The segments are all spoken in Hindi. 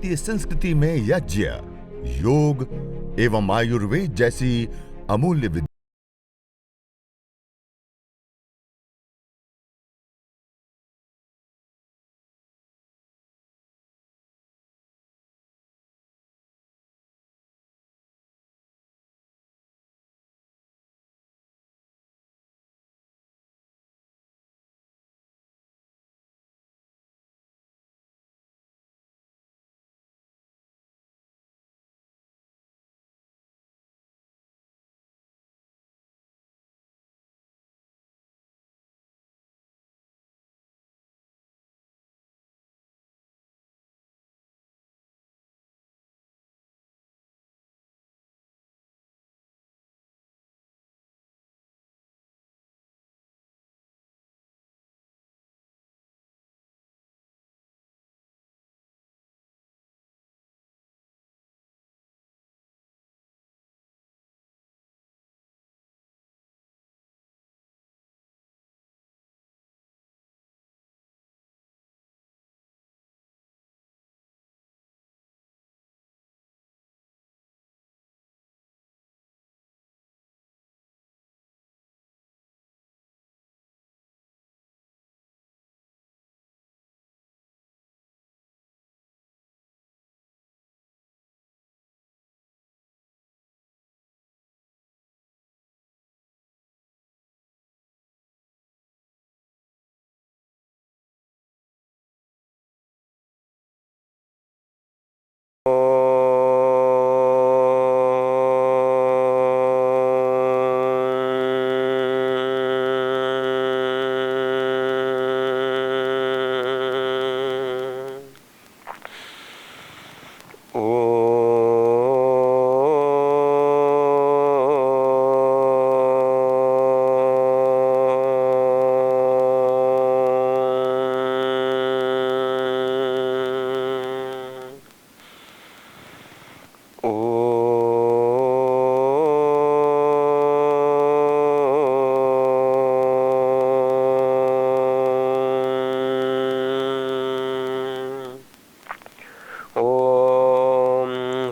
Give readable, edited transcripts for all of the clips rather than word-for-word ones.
भारतीय संस्कृति में यज्ञ, योग एवं आयुर्वेद जैसी अमूल्य विद्या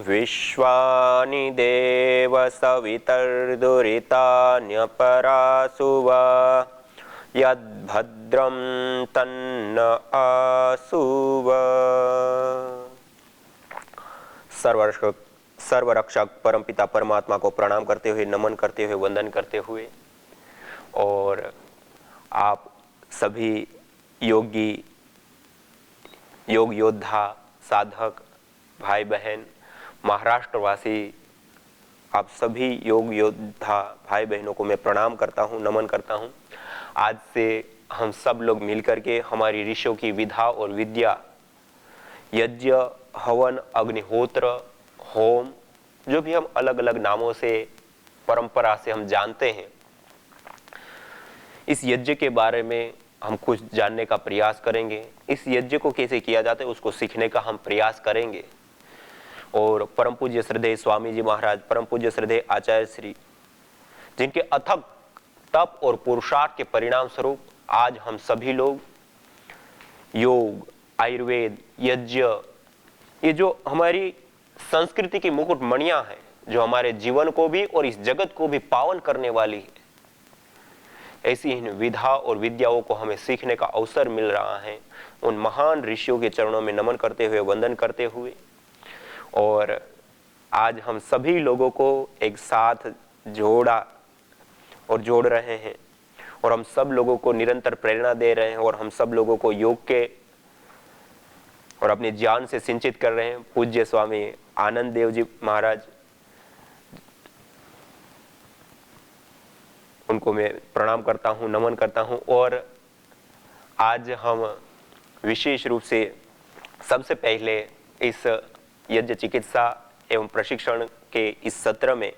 विश्वानि देव सवितर्दुरितान्यपरासुव यद्भद्रं तन्न आसुव। सर्वरक्षक परमपिता परमात्मा को प्रणाम करते हुए, नमन करते हुए, वंदन करते हुए, और आप सभी योगी, योग योद्धा, साधक भाई बहन, महाराष्ट्रवासी, आप सभी योग योद्धा भाई बहनों को मैं प्रणाम करता हूं, नमन करता हूं। आज से हम सब लोग मिलकर के हमारी ऋषियों की विधा और विद्या, यज्ञ, हवन, अग्निहोत्र, होम, जो भी हम अलग अलग नामों से, परंपरा से हम जानते हैं, इस यज्ञ के बारे में हम कुछ जानने का प्रयास करेंगे। इस यज्ञ को कैसे किया जाता है उसको सीखने का हम प्रयास करेंगे। और परम पूज्य श्रद्धेय स्वामी जी महाराज, परम पूज्य श्रद्धेय आचार्य श्री, जिनके अथक तप और पुरुषार्थ के परिणाम स्वरूप आज हम सभी लोग योग, आयुर्वेद, यज्ञ, ये जो हमारी संस्कृति की मुकुटमणियां हैं, जो हमारे जीवन को भी और इस जगत को भी पावन करने वाली है, ऐसी इन विधा और विद्याओं को हमें सीखने का अवसर मिल रहा है। उन महान ऋषियों के चरणों में नमन करते हुए, वंदन करते हुए, और आज हम सभी लोगों को एक साथ जोड़ा और जोड़ रहे हैं, और हम सब लोगों को निरंतर प्रेरणा दे रहे हैं, और हम सब लोगों को योग के और अपने ज्ञान से सिंचित कर रहे हैं। पूज्य स्वामी आनंद देव जी महाराज, उनको मैं प्रणाम करता हूं, नमन करता हूं। और आज हम विशेष रूप से सबसे पहले इस यज्ञ चिकित्सा एवं प्रशिक्षण के इस सत्र में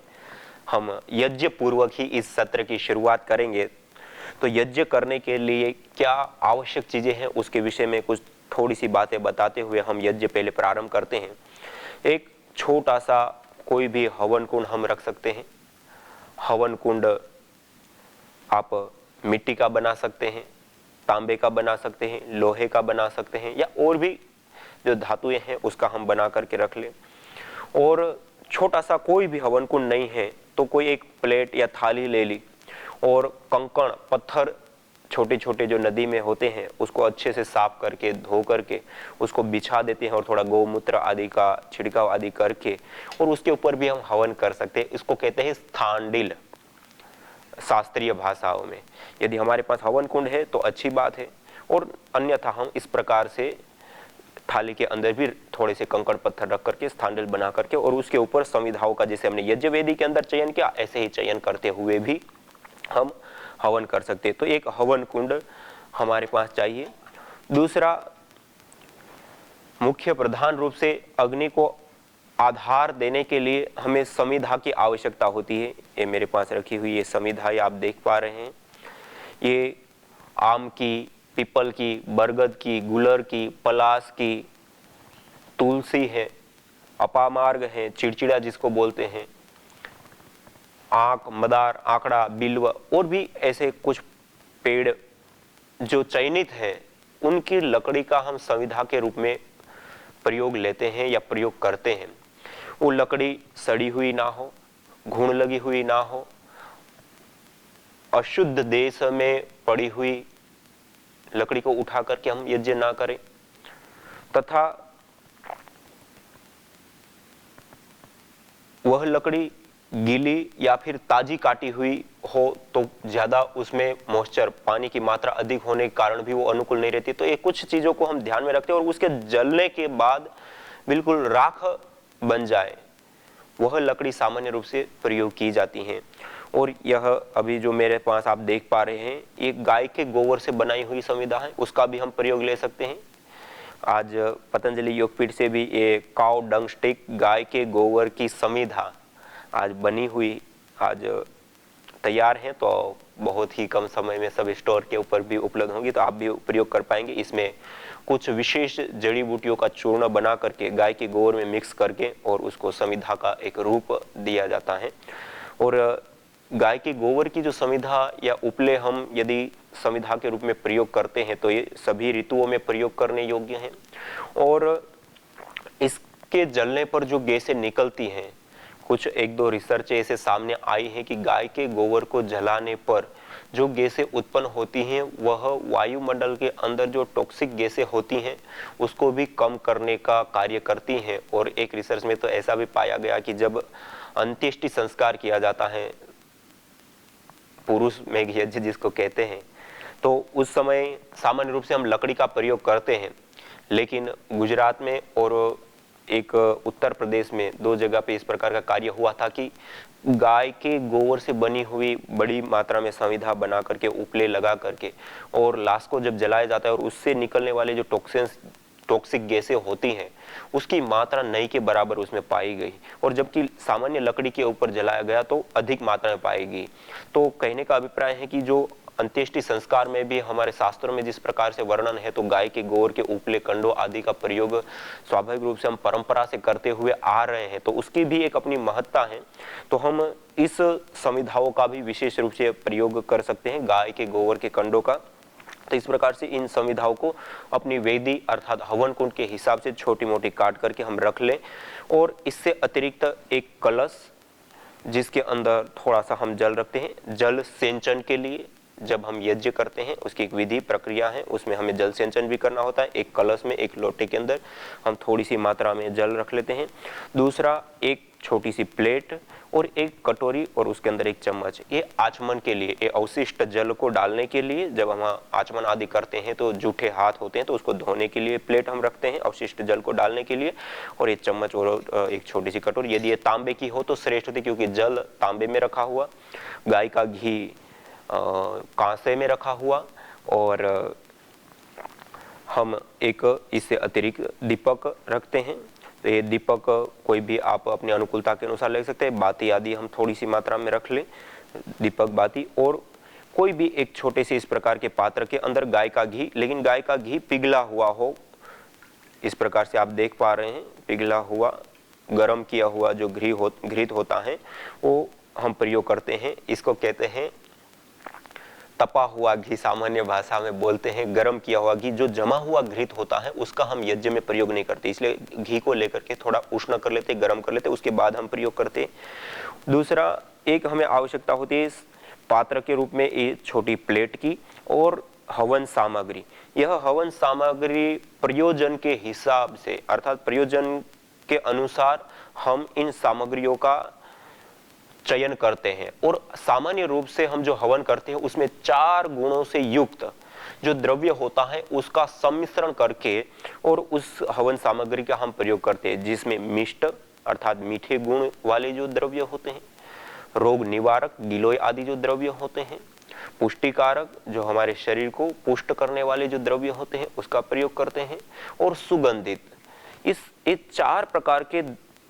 हम यज्ञ पूर्वक ही इस सत्र की शुरुआत करेंगे। तो यज्ञ करने के लिए क्या आवश्यक चीजें हैं उसके विषय में कुछ थोड़ी सी बातें बताते हुए हम यज्ञ पहले प्रारंभ करते हैं। एक छोटा सा कोई भी हवन कुंड हम रख सकते हैं। हवन कुंड आप मिट्टी का बना सकते हैं, तांबे का बना सकते हैं, लोहे का बना सकते हैं, या और भी जो धातुएं हैं उसका हम बना करके रख लें। और छोटा सा कोई भी हवन कुंड नहीं है तो कोई एक प्लेट या थाली ले ली और कंकड़ पत्थर छोटे छोटे जो नदी में होते हैं उसको अच्छे से साफ करके धो करके उसको बिछा देते हैं और थोड़ा गौमूत्र आदि का छिड़काव आदि करके और उसके ऊपर भी हम हवन कर सकते हैं। इसको कहते हैं स्थांडिल शास्त्रीय भाषाओं में। यदि हमारे पास हवन कुंड है तो अच्छी बात है, और अन्यथा हम इस प्रकार से थाली के अंदर भी थोड़े से कंकड़ पत्थर रख करके स्थांडिल बना करके और उसके ऊपर संविधाओं का, जैसे हमने यज्ञ वेदी के अंदर चयन किया, ऐसे ही चयन करते हुए भी हम हवन कर सकते हैं। तो एक हवन कुंड हमारे पास चाहिए। दूसरा, मुख्य प्रधान रूप से अग्नि को आधार देने के लिए हमें समिधा की आवश्यकता होती है। ये मेरे पास रखी हुई ये समिधा ये आप देख पा रहे हैं। ये आम की, पीपल की, बरगद की, गुलर की, पलास की, तुलसी है, अपामार्ग है, चिड़चिड़ा जिसको बोलते हैं, आक, मदार, आंकड़ा, बिल्व और भी ऐसे कुछ पेड़ जो चयनित हैं, उनकी लकड़ी का हम संविधा के रूप में प्रयोग लेते हैं या प्रयोग करते हैं। वो लकड़ी सड़ी हुई ना हो, घुन लगी हुई ना हो, अशुद्ध देश में पड़ी हुई लकड़ी को उठा करके हम यज्ञ ना करें, तथा वह लकड़ी गीली या फिर ताजी काटी हुई हो तो ज्यादा उसमें मॉइस्चर, पानी की मात्रा अधिक होने के कारण भी वो अनुकूल नहीं रहती। तो ये कुछ चीजों को हम ध्यान में रखते हैं और उसके जलने के बाद बिल्कुल राख बन जाए वह लकड़ी सामान्य रूप से प्रयोग की जाती है। और यह अभी जो मेरे पास आप देख पा रहे हैं, एक गाय के गोबर से बनाई हुई संविधा है, उसका भी हम प्रयोग ले सकते हैं। आज पतंजलि योगपीठ से भी ये काउ डंग स्टिक, गाय के गोबर की संविधा आज बनी हुई आज तैयार है, तो बहुत ही कम समय में सब स्टोर के ऊपर भी उपलब्ध होंगी, तो आप भी प्रयोग कर पाएंगे। इसमें कुछ विशेष जड़ी बूटियों का चूर्ण बना करके गाय के गोबर में मिक्स करके और उसको संविधा का एक रूप दिया जाता है। और गाय के गोबर की जो संविधा या उपले हम यदि संविधा के रूप में प्रयोग करते हैं तो ये सभी ऋतुओं में प्रयोग करने योग्य हैं। और इसके जलने पर जो गैसें निकलती हैं, कुछ एक दो रिसर्च ऐसे सामने आई है कि गाय के गोबर को जलाने पर जो गैसें उत्पन्न होती हैं वह वायुमंडल के अंदर जो टॉक्सिक गैसें होती हैं उसको भी कम करने का कार्य करती हैं। और एक रिसर्च में तो ऐसा भी पाया गया कि जब अंत्येष्टि संस्कार किया जाता है, पुरुष में यज्ञ जिसको कहते हैं, तो उस समय सामान्य रूप से हम लकड़ी का प्रयोग करते हैं, लेकिन गुजरात में और एक उत्तर प्रदेश में दो जगह पे इस प्रकार का कार्य हुआ था कि गाय के गोबर से बनी हुई बड़ी मात्रा में संविधा बना करके उपले लगा करके और लाश को जब जलाया जाता है और उससे निकलने वाले जो टॉक्सिक गैसें होती हैं उसकी मात्रा नहीं के बराबर उसमें पाई गई, और जबकि सामान्य लकड़ी के ऊपर जलाया गया तो अधिक मात्रा में पाई गई। तो कहने का अभिप्राय है कि जो अंत्येष्टि संस्कार में भी हमारे शास्त्रों में जिस प्रकार से वर्णन है, तो गाय के गोबर के उपले, कंडों आदि का प्रयोग स्वाभाविक रूप से हम परंपरा से करते हुए आ रहे हैं, तो उसकी भी एक अपनी महत्ता है। तो हम इस संविधाओं का भी विशेष रूप से प्रयोग कर सकते हैं, गाय के गोबर के कंडों का। तो इस प्रकार से इन संविधाओं को अपनी वेदी अर्थात हवन कुंड के हिसाब से छोटी मोटी काट करके हम रख लें। और इससे अतिरिक्त एक कलश जिसके अंदर थोड़ा सा हम जल रखते हैं, जल सिंचन के लिए। जब हम यज्ञ करते हैं उसकी एक विधि प्रक्रिया है, उसमें हमें जल सिंचन भी करना होता है। एक कलश में, एक लोटे के अंदर हम थोड़ी सी मात्रा में जल रख लेते हैं। दूसरा, एक छोटी सी प्लेट और एक कटोरी और उसके अंदर एक चम्मच, ये आचमन के लिए, ये अवशिष्ट जल को डालने के लिए। जब हम आचमन आदि करते हैं तो जूठे हाथ होते हैं, तो उसको धोने के लिए प्लेट हम रखते हैं, अवशिष्ट जल को डालने के लिए। और एक चम्मच और एक छोटी सी कटोरी, यदि ये तांबे की हो तो श्रेष्ठ होती, क्योंकि जल तांबे में रखा हुआ, गाय का घी कांसे में रखा हुआ, और हम एक इससे अतिरिक्त दीपक रखते हैं। तो ये दीपक कोई भी आप अपनी अनुकूलता के अनुसार ले सकते हैं। बाती आदि हम थोड़ी सी मात्रा में रख लें, दीपक, बाती। और कोई भी एक छोटे से इस प्रकार के पात्र के अंदर गाय का घी, लेकिन गाय का घी पिघला हुआ हो, इस प्रकार से आप देख पा रहे हैं, पिघला हुआ, गर्म किया हुआ जो घृत होता है वो हम प्रयोग करते हैं। इसको कहते हैं तपा हुआ घी सामान्य भाषा में बोलते हैं, गर्म किया हुआ घी जो जमा हुआ घृत होता है उसका हम यज्ञ में प्रयोग नहीं करते, इसलिए घी को लेकर के थोड़ा उष्ण कर लेते, गर्म कर लेते, उसके बाद हम प्रयोग करते। दूसरा, एक हमें आवश्यकता होती है पात्र के रूप में एक छोटी प्लेट की और हवन सामग्री। यह हवन सामग्री प्रयोजन के हिसाब से अर्थात प्रयोजन के अनुसार हम इन सामग्रियों का चयन करते हैं और सामान्य रूप से हम जो हवन करते हैं उसमें 4 गुणों से युक्त जो द्रव्य होता है उसका सम्मिश्रण करके और उस हवन सामग्री का हम प्रयोग करते हैं, जिसमें मिष्ट अर्थात मीठे गुण वाले जो द्रव्य होते हैं, रोग निवारक गिलोय आदि जो द्रव्य होते हैं, पुष्टिकारक जो हमारे शरीर को पुष्ट करने वाले जो द्रव्य होते हैं उसका प्रयोग करते हैं, और सुगंधित ये 4 प्रकार के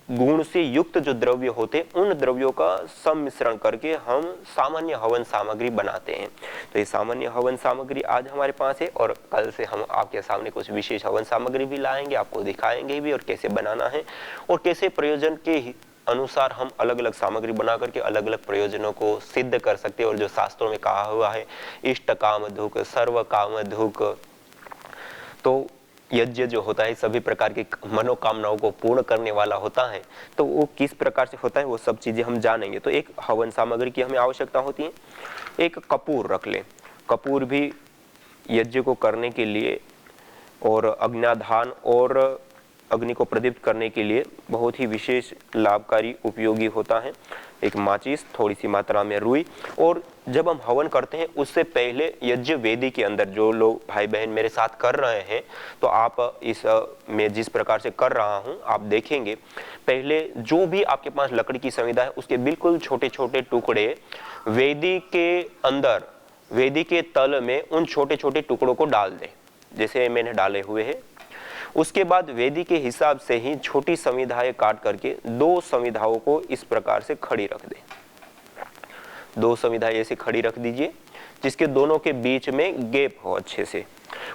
गुण से युक्त जो द्रव्य होते हैं उन द्रव्यों का सम्मिश्रण करके हम सामान्य हवन सामग्री बनाते हैं। तो ये सामान्य हवन सामग्री आज हमारे पास है और कल से हम आपके सामने कुछ विशेष हवन सामग्री भी लाएंगे, आपको दिखाएंगे भी और कैसे बनाना है और कैसे प्रयोजन के अनुसार हम अलग अलग सामग्री बना करके अलग अलग प्रयोजनों को सिद्ध कर सकते हैं। और जो शास्त्रों में कहा हुआ है इष्ट काम धुक सर्व काम धुक, तो यज्ञ जो होता है सभी प्रकार की मनोकामनाओं को पूर्ण करने वाला होता है, तो वो किस प्रकार से होता है वो सब चीजें हम जानेंगे। तो एक हवन सामग्री की हमें आवश्यकता होती है, एक कपूर रख ले। कपूर भी यज्ञ को करने के लिए और अग्न्याधान और अग्नि को प्रदीप्त करने के लिए बहुत ही विशेष लाभकारी उपयोगी होता है। एक माचिस, थोड़ी सी मात्रा में रुई, और जब हम हवन करते हैं उससे पहले यज्ञ वेदी के अंदर जो लोग भाई बहन मेरे साथ कर रहे हैं, तो आप इस मैं जिस प्रकार से कर रहा हूं आप देखेंगे, पहले जो भी आपके पास लकड़ी की संविधा है उसके बिल्कुल छोटे छोटे टुकड़े वेदी के अंदर, वेदी के तल में उन छोटे छोटे टुकड़ों को डाल दें, जैसे मैंने डाले हुए हैं। उसके बाद वेदी के हिसाब से ही छोटी संविधाएं काट करके 2 संविधाओं को इस प्रकार से खड़ी रख दें। 2 संविधाएं ऐसे खड़ी रख दीजिए जिसके दोनों के बीच में गैप हो अच्छे से।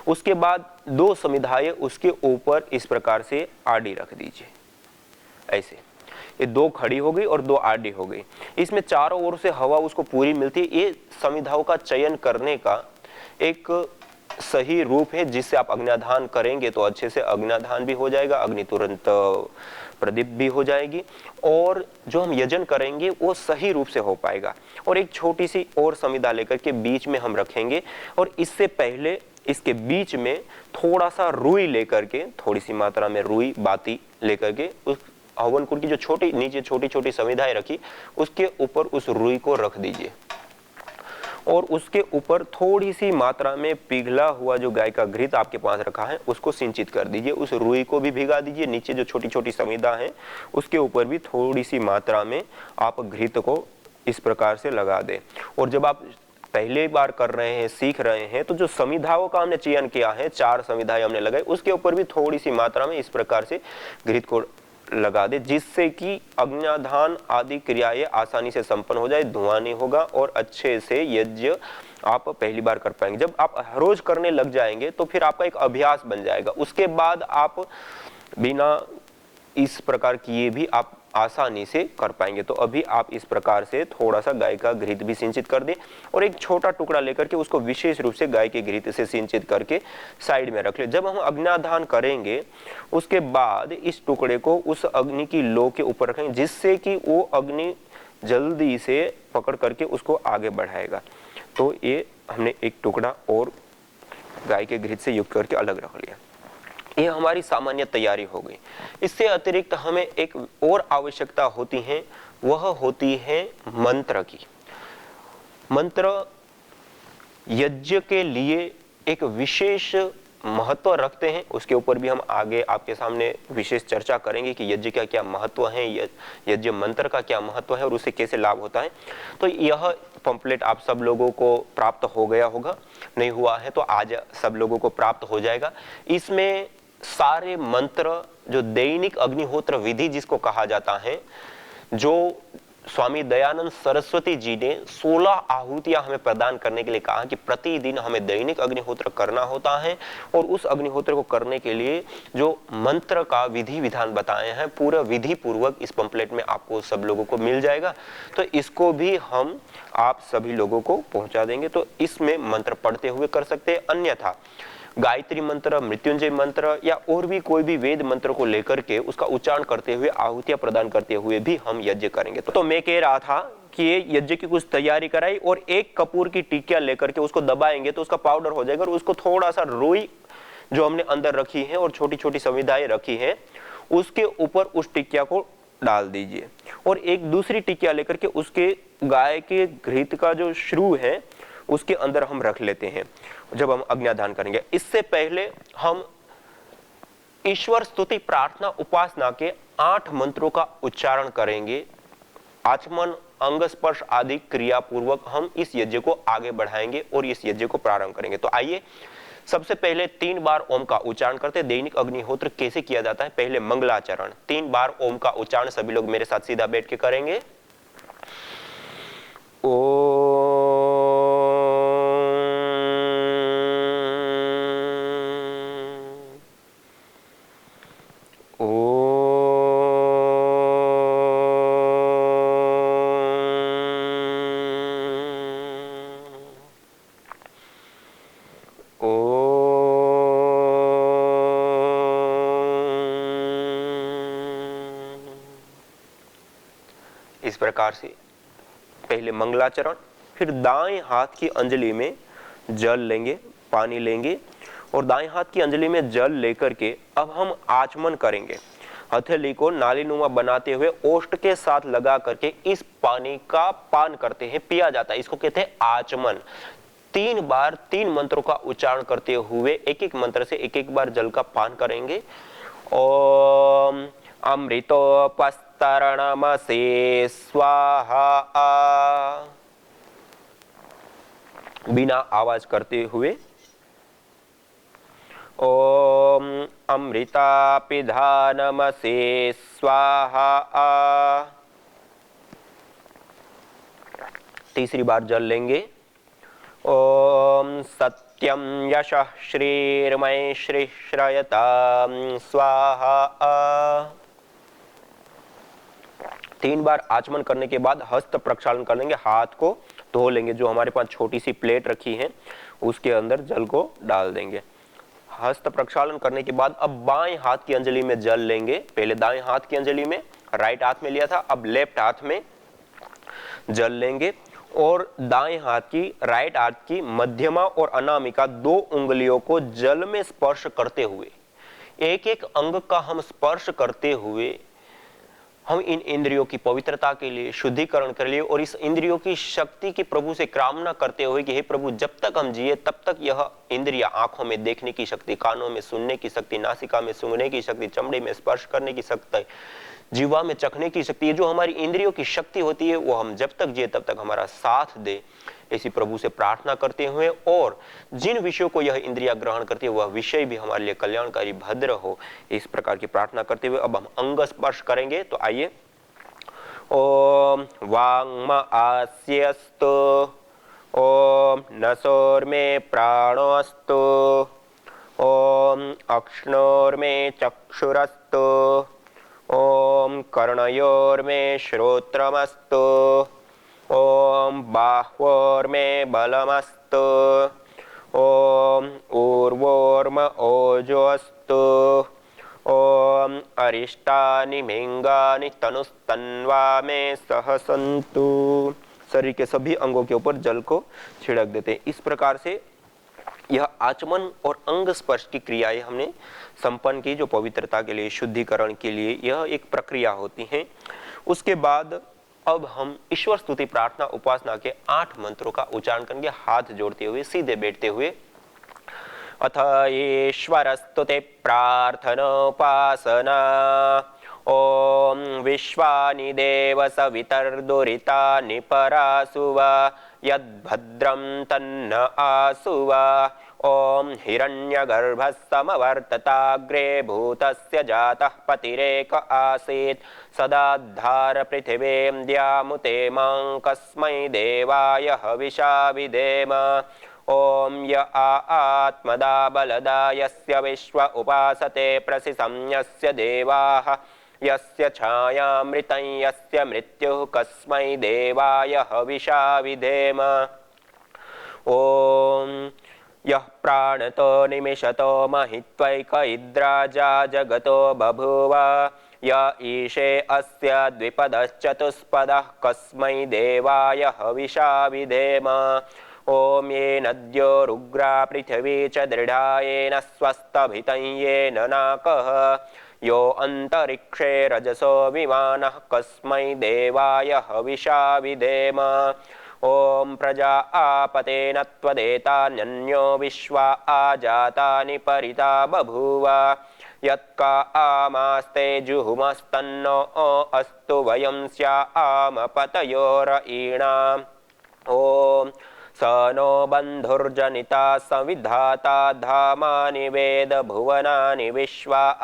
उसके बाद 2 संविधाएं उसके ऊपर इस प्रकार से आड़ी रख दीजिए, ऐसे ये 2 खड़ी हो गई और 2 आड़ी हो गई। इसमें चारों ओर से हवा उसको पूरी मिलती है। ये संविधाओं का चयन करने का एक सही रूप है, जिससे आप अग्न्याधान करेंगे तो अच्छे से अग्न्याधान भी हो जाएगा, अग्नि तुरंत प्रदीप भी हो जाएगी और जो हम यजन करेंगे वो सही रूप से हो पाएगा। और एक छोटी सी और संविधा लेकर के बीच में हम रखेंगे और इससे पहले इसके बीच में थोड़ा सा रुई लेकर के, थोड़ी सी मात्रा में रुई बाती लेकर के उस हवन कुंड की जो छोटी नीचे छोटी छोटी संविधाएं रखी उसके ऊपर उस रुई को रख दीजिए और उसके ऊपर थोड़ी सी मात्रा में पिघला हुआ जो गाय का घृत आपके पास रखा है उसको सिंचित कर दीजिए। उस रुई को भी भिगा दीजिए। नीचे जो छोटी छोटी संविधा है उसके ऊपर भी थोड़ी सी मात्रा में आप घृत को इस प्रकार से लगा दें। और जब आप पहले बार कर रहे हैं, सीख रहे हैं, तो जो संविधाओं का हमने चयन किया है, 4 संविधाएं हमने लगाई, उसके ऊपर भी थोड़ी सी मात्रा में इस प्रकार से घृत को लगा दे, जिससे कि अग्न्याधान आदि क्रियाएं आसानी से संपन्न हो जाए, धुआं नहीं होगा और अच्छे से यज्ञ आप पहली बार कर पाएंगे। जब आप हर रोज करने लग जाएंगे तो फिर आपका एक अभ्यास बन जाएगा। उसके बाद आप बिना इस प्रकार किए भी आप आसानी से कर पाएंगे। तो अभी आप इस प्रकार से थोड़ा सा गाय का घृत भी सिंचित कर दें और एक छोटा टुकड़ा लेकर के उसको विशेष रूप से गाय के घृत से सिंचित करके साइड में रख ले। जब हम अग्न्याधान करेंगे उसके बाद इस टुकड़े को उस अग्नि की लो के ऊपर रखेंगे, जिससे कि वो अग्नि जल्दी से पकड़ करके उसको आगे बढ़ाएगा। तो ये हमने एक टुकड़ा और गाय के घृत से युक्त करके अलग रख लिया। ये हमारी सामान्य तैयारी हो गई। इससे अतिरिक्त हमें एक और आवश्यकता होती है, वह होती है मंत्र की। मंत्र यज्ञ के लिए एक विशेष महत्व रखते हैं। उसके ऊपर भी हम आगे आपके सामने विशेष चर्चा करेंगे कि यज्ञ का क्या महत्व है, यज्ञ मंत्र का क्या महत्व है और उससे कैसे लाभ होता है। तो यह पंपलेट आप सब लोगों को प्राप्त हो गया होगा, नहीं हुआ है तो आज सब लोगों को प्राप्त हो जाएगा। इसमें सारे मंत्र, जो दैनिक अग्निहोत्र विधि जिसको कहा जाता है, जो स्वामी दयानंद सरस्वती जी ने 16 आहुतियां हमें प्रदान करने के लिए कहा कि प्रतिदिन हमें दैनिक अग्निहोत्र करना होता है, और उस अग्निहोत्र को करने के लिए जो मंत्र का विधि विधान बताए हैं पूरा विधि पूर्वक इस पंपलेट में आपको सब लोगों को मिल जाएगा। तो इसको भी हम आप सभी लोगों को पहुंचा देंगे, तो इसमें मंत्र पढ़ते हुए कर सकते हैं। अन्यथा गायत्री मंत्र, मृत्युंजय मंत्र या और भी कोई भी वेद मंत्र को लेकर के उसका उच्चारण करते हुए, आहुतियां प्रदान करते हुए भी हम यज्ञ करेंगे। तो मैं कह रहा था कि ये यज्ञ की कुछ तैयारी कराई और एक कपूर की टिकिया लेकर के उसको दबाएंगे तो उसका पाउडर हो जाएगा, और उसको थोड़ा सा रुई जो हमने अंदर रखी है और छोटी छोटी संविधाएं रखी है उसके ऊपर उस टिकिया को डाल दीजिए, और एक दूसरी टिकिया लेकर के उसके गाय के घृत का जो श्रू है उसके अंदर हम रख लेते हैं जब हम अग्न्याधान करेंगे। इससे पहले हम ईश्वर स्तुति प्रार्थना उपासना के 8 मंत्रों का उच्चारण करेंगे। आचमन, अंग स्पर्श आदि क्रिया पूर्वक हम इस यज्ञ को आगे बढ़ाएंगे और इस यज्ञ को प्रारंभ करेंगे। तो आइए सबसे पहले 3 बार ओम का उच्चारण करते। दैनिक अग्निहोत्र कैसे किया जाता है, पहले मंगलाचरण 3 बार ओम का उच्चारण सभी लोग मेरे साथ सीधा बैठ के करेंगे। इस प्रकार से पहले मंगलाचरण, फिर दाएं हाथ की अंजलि में जल लेंगे, पानी लेंगे, और दाएं हाथ की अंजलि में जल लेकर के अब हम आचमन करेंगे। हथेली को नालीनुमा बनाते हुए ओष्ठ के साथ लगा करके इस पानी का पान करते हैं, पिया जाता है। इसको कहते हैं आचमन। 3 बार 3 मंत्रों का उच्चारण करते हुए एक एक मंत्र से एक एक बार जल का पान करेंगे। ओम अमृतोपस्तरणमसे स्वाहा, बिना आवाज करते हुए। ओम अमृतापिधानमसे स्वाहा, तीसरी बार जल लेंगे। ओम सत्यम यशः श्रीर्मय श्री श्रयतां स्वाहा। 3 बार आचमन करने के बाद हस्त प्रक्षालन कर लेंगे, हाथ को धो लेंगे। जो हमारे पास छोटी सी प्लेट रखी है उसके अंदर जल को डाल देंगे। हस्त प्रक्षालन करने के बाद अब बाएं हाथ की अंजलि में जल लेंगे। पहले दाएं हाथ की अंजलि में राइट हाथ में लिया था, अब लेफ्ट हाथ में जल लेंगे, और दाएं हाथ की राइट हाथ की मध्यमा और अनामिका 2 उंगलियों को जल में स्पर्श करते हुए, एक एक अंग का हम स्पर्श करते हुए हम इन इंद्रियों की पवित्रता के लिए, शुद्धिकरण के लिए और इस इंद्रियों की शक्ति की प्रभु से कामना करते हुए कि हे प्रभु जब तक हम जिए तब तक यह इंद्रिया, आंखों में देखने की शक्ति, कानों में सुनने की शक्ति, नासिका में सूंघने की शक्ति, चमड़े में स्पर्श करने की शक्ति, जीवा में चखने की शक्ति, ये जो हमारी इंद्रियों की शक्ति होती है वो हम जब तक जिए तब तक हमारा साथ दे, ऐसी प्रभु से प्रार्थना करते हुए, और जिन विषयों को यह इंद्रिया ग्रहण करती है वह विषय भी हमारे लिए कल्याणकारी भद्र हो, इस प्रकार की प्रार्थना करते हुए अब हम अंग स्पर्श करेंगे। तो आइए, ओम वांग्म आस्यस्तु, ओम नसोर्मे प्राणोस्तु, ओम अक्ष्णोर्मे चक्षुरस्तु, ओम कर्णयोर्मे श्रोत्रमस्तु, ओम बाह्वोर्मे बलमस्तु, ओम ऊर्वोर्म ओजोस्तु, ओम अरिष्टानि मिंगानि तनुस्तन्वा में सहसंतु। शरीर के सभी अंगों के ऊपर जल को छिड़क देते हैं। इस प्रकार से यह आचमन और अंग स्पर्श की क्रियाएं हमने संपन्न की, जो पवित्रता के लिए, शुद्धिकरण के लिए यह एक प्रक्रिया होती है। उसके बाद अब हम ईश्वर स्तुति प्रार्थना उपासना के 8 मंत्रों का उच्चारण करेंगे, हाथ जोड़ते हुए, सीधे बैठते हुए। अथ ईश्वर स्तुति प्रार्थनोपासना, ओम विश्वानि देव सवितर्दुरितानि परासुवा, यद्भद्रं तन्न आसुवा, ओम हिरण्यगर्भस्समवर्तताग्रे भूतस्य जातः पतिरेक आसीत् सदाद्धार पृथिवीं द्यामुते मां कस्मै देवाय हविषा विधेम। ओम य आत्मदा बलदा यस्य विश्व उपासते प्रसिसं यस्य देवाः यस्य छायामृतं यस्य मृत्युः कस्मै देवाय हविषा विधेम। ओम यः प्राणतो निमिषतो महित्वैक इद्राजा जगतो बभूव य ईशे अस्य द्विपदश्चतुष्पदः कस्मै देवाय हविषा विधेम। ओम ये नद्यो रुग्रा पृथिवी च दृढा येन स्वस्तभितं येन नाकः यो अन्तरिक्षे रजसो विमानः कस्मै देवाय हविषा विधेम। ओम प्रजा आपतेन त्वदेतान्यन्यो विश्वा आजातानि परिता बभूव यत्का आमास्ते जुहुमस्तन्नो अस्तु वयं स्याम पतयोरयीणाम्। ओम स नो बन्धुर्जनिता संविधाता धामानि वेद भुवनानि विश्वा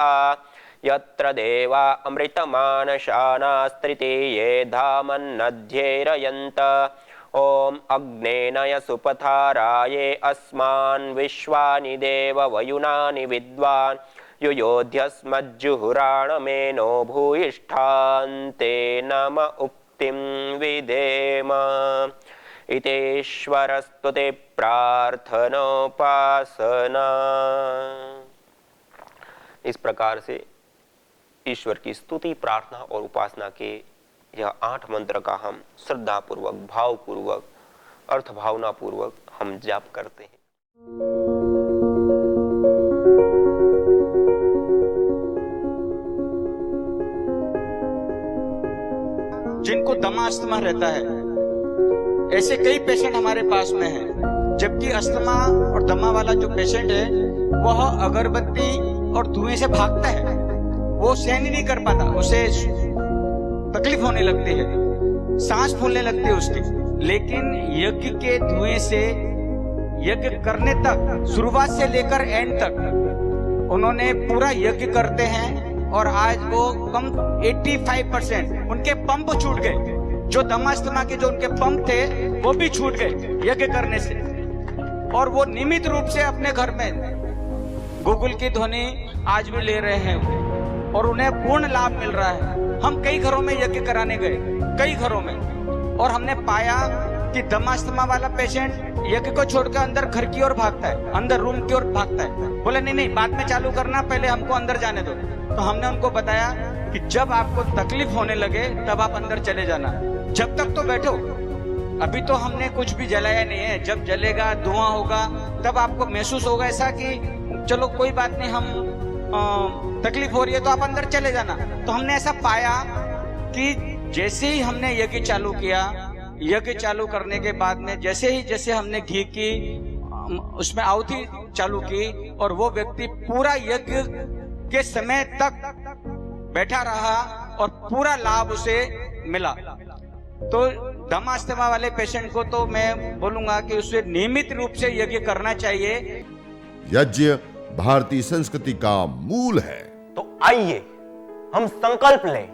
यत्र देवा अमृतमानशानास्त्रितीये धामन्नध्येरयन्त। ओम अग्नेनय सुपथाराये अस्मान् विश्वानि देव वयुनानि विद्वान् युयोध्यस्मज्जुहुराणमेनो भूयिष्ठान्ते नम उक्तिं विधेम। इतेश्वरस्तुते प्रार्थनोपासना। इस प्रकार से ईश्वर की स्तुति, प्रार्थना और उपासना के यह 8 मंत्र का हम श्रद्धा पूर्वक, भाव पूर्वक, अर्थ भावना पूर्वक हम जाप करते हैं। जिनको दमा अस्थमा रहता है, ऐसे कई पेशेंट हमारे पास में हैं। जबकि अस्थमा और दमा वाला जो पेशेंट है वह अगरबत्ती और धुएं से भागता है, वो सहन ही नहीं कर पाता, उसे तकलीफ होने लगती है, सांस फूलने लगती है उसकी। लेकिन यज्ञ के धुएं से यज्ञ करने तक, शुरुआत से लेकर एंड तक उन्होंने पूरा यज्ञ करते हैं और आज वो कम 85% उनके पंप छूट गए। जो दमा अस्थमा के जो उनके पंप थे वो भी छूट गए यज्ञ करने से, और वो नियमित रूप से अपने घर में गूगल की ध्वनि आज भी ले रहे हैं और उन्हें पूर्ण लाभ मिल रहा है। हम कई घरों में यज्ञ कराने गए, कई घरों में, और हमने पाया कि दमा अस्थमा वाला पेशेंट यज्ञ को छोड़कर अंदर घर की ओर भागता है, अंदर रूम की ओर भागता है। बोले नहीं, बाद में चालू करना, पहले हमको अंदर जाने दो। तो हमने उनको बताया कि जब आपको तकलीफ होने लगे तब आप अंदर चले जाना, जब तक तो बैठो, अभी तो हमने कुछ भी जलाया नहीं है। जब जलेगा, धुआं होगा, तब आपको महसूस होगा ऐसा कि चलो कोई बात नहीं, हम तकलीफ हो रही है तो आप अंदर चले जाना। तो हमने ऐसा पाया कि जैसे ही हमने यज्ञ चालू किया, यज्ञ चालू करने के बाद में जैसे हमने घी की उसमें आहुति चालू की और वो व्यक्ति पूरा यज्ञ के समय तक बैठा रहा और पूरा लाभ उसे मिला। तो दमा अस्थमा वाले पेशेंट को तो मैं बोलूंगा कि उसे नियमित रूप से यज्ञ करना चाहिए। यज्ञ भारतीय संस्कृति का मूल है। तो आइए हम संकल्प लें,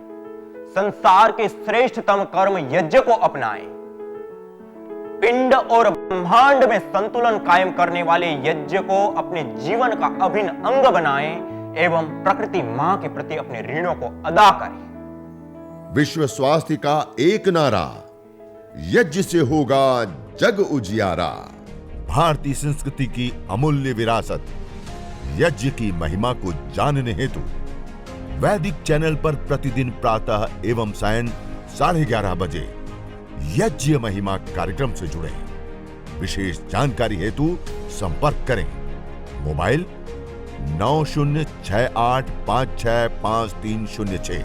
संसार के श्रेष्ठतम कर्म यज्ञ को अपनाएं, पिंड और ब्रह्मांड में संतुलन कायम करने वाले यज्ञ को अपने जीवन का अभिन्न अंग बनाएं एवं प्रकृति मां के प्रति अपने ऋणों को अदा करें। विश्व स्वास्थ्य का एक नारा, यज्ञ से होगा जग उजियारा। भारतीय संस्कृति की अमूल्य विरासत यज्ञ की महिमा को जानने हेतु वैदिक चैनल पर प्रतिदिन प्रातः एवं सायं 11:30 बजे यज्ञ महिमा कार्यक्रम से जुड़े। विशेष जानकारी हेतु संपर्क करें। मोबाइल 9068565306।